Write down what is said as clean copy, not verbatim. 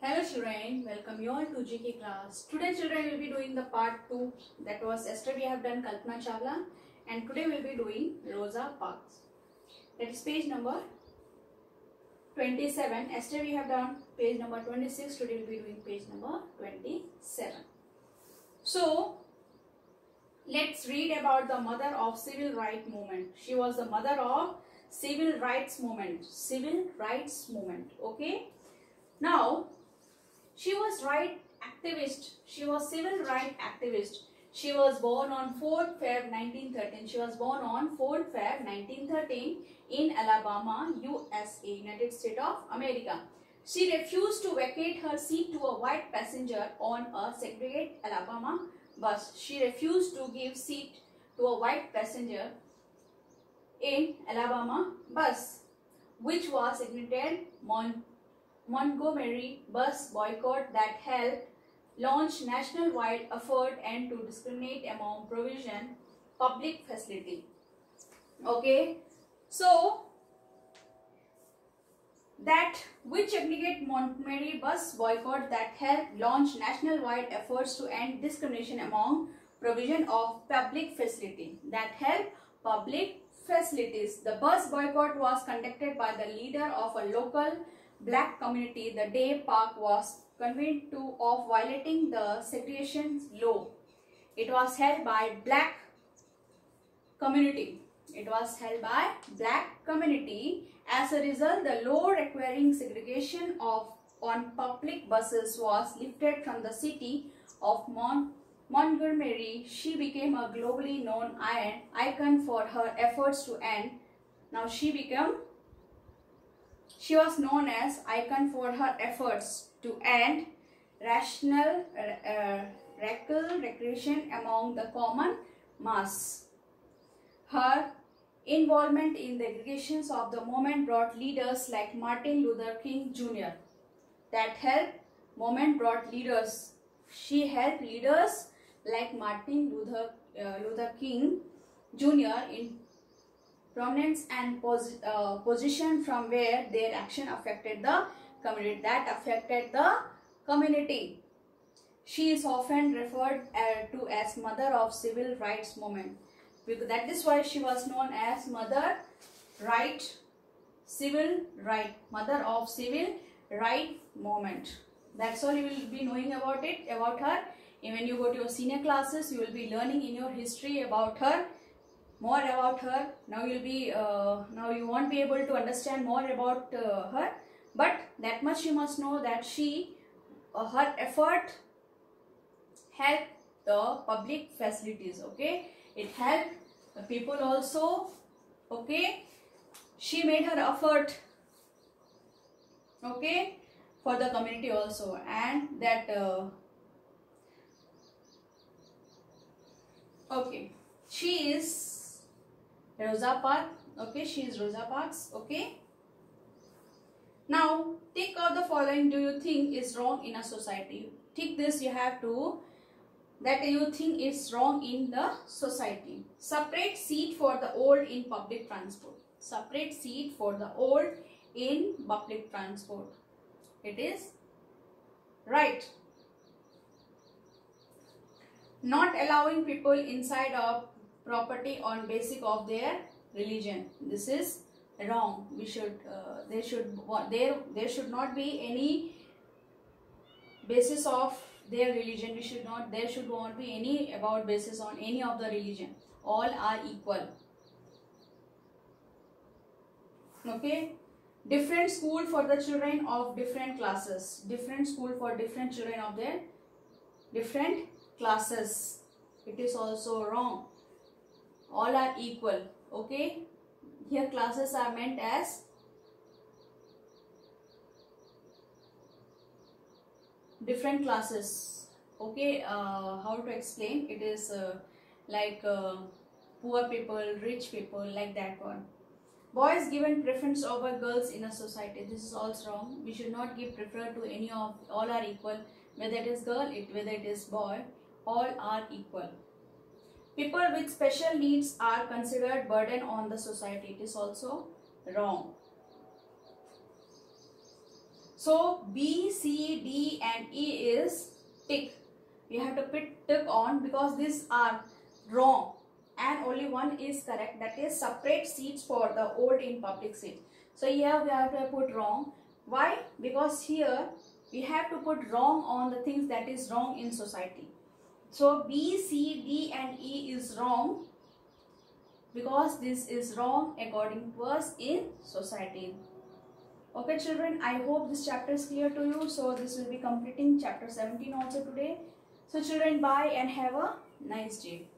Hello children, welcome you all to GK class. Today children will be doing the part 2, that was yesterday we have done Kalpana Chawla, and today we will be doing Rosa Parks. That is page number 27. Yesterday we have done page number 26, today we will be doing page number 27. So let's read about the mother of civil rights movement. She was the mother of civil rights movement. Okay. Now she was civil rights activist. She was born on 4th Feb 1913. In Alabama, USA, United States of America. She refused to vacate her seat to a white passenger on a segregated Alabama bus. She refused to give seat to a white passenger in Alabama bus, which was segregated Montgomery bus boycott that helped launch nationwide effort and to discriminate among provision public facility. Okay, so that which segregate Montgomery bus boycott that helped launch nationwide efforts to end discrimination among provision of public facility that help public facilities. The bus boycott was conducted by the leader of a local black community the day Park was convicted of violating the segregation law. It was held by black community. As a result, the law requiring segregation on public buses was lifted from the city of Montgomery. She became a globally known icon for her efforts to end. Now she was known as icon for her efforts to end racial recreation among the common mass. Her involvement in the aggregations of the movement brought leaders like Martin Luther King Jr. She helped leaders like Martin Luther King Jr. in prominence and position from where their action affected the community. She is often referred to as mother of civil rights movement. That is why she was known as mother of civil right movement. That's all you will be knowing about her. And when you go to your senior classes, you will be learning in your history about her. More about her. Now now you won't be able to understand more about her, but that much you must know that her effort helped the public facilities. Okay, it helped the people also. Okay, she made her effort. Okay, for the community also, and that. Okay, she is Rosa Parks. Okay, she is Rosa Parks. Okay. Now, think of the following. Do you think is wrong in a society? Think this. You have to that you think is wrong in the society. Separate seat for the old in public transport. Separate seat for the old in public transport. It is right. Not allowing people inside a property on basis of their religion. This is wrong. There should not be any basis of their religion. There should not be any about basis on any of the religion. All are equal. Okay. Different school for the children of different classes. Different school for different children of their different classes. It is also wrong. All are equal. Okay, here classes are meant as different classes. Okay, how to explain? It is like poor people, rich people, like that one. Boys given preference over girls in a society. This is also wrong. We should not give preference to any of. All are equal. Whether it is girl, whether it is boy, all are equal. People with special needs are considered burden on the society. It is also wrong. So B, C, D and E is tick. We have to put tick on because these are wrong and only one is correct, that is separate seats for the old in public seat. So here we have to put wrong. Why? Because here we have to put wrong on the things that is wrong in society. So B, C, D and E is wrong because this is wrong according to us in society. Okay children, I hope this chapter is clear to you. So this will be completing chapter 17 also today. So children, bye and have a nice day.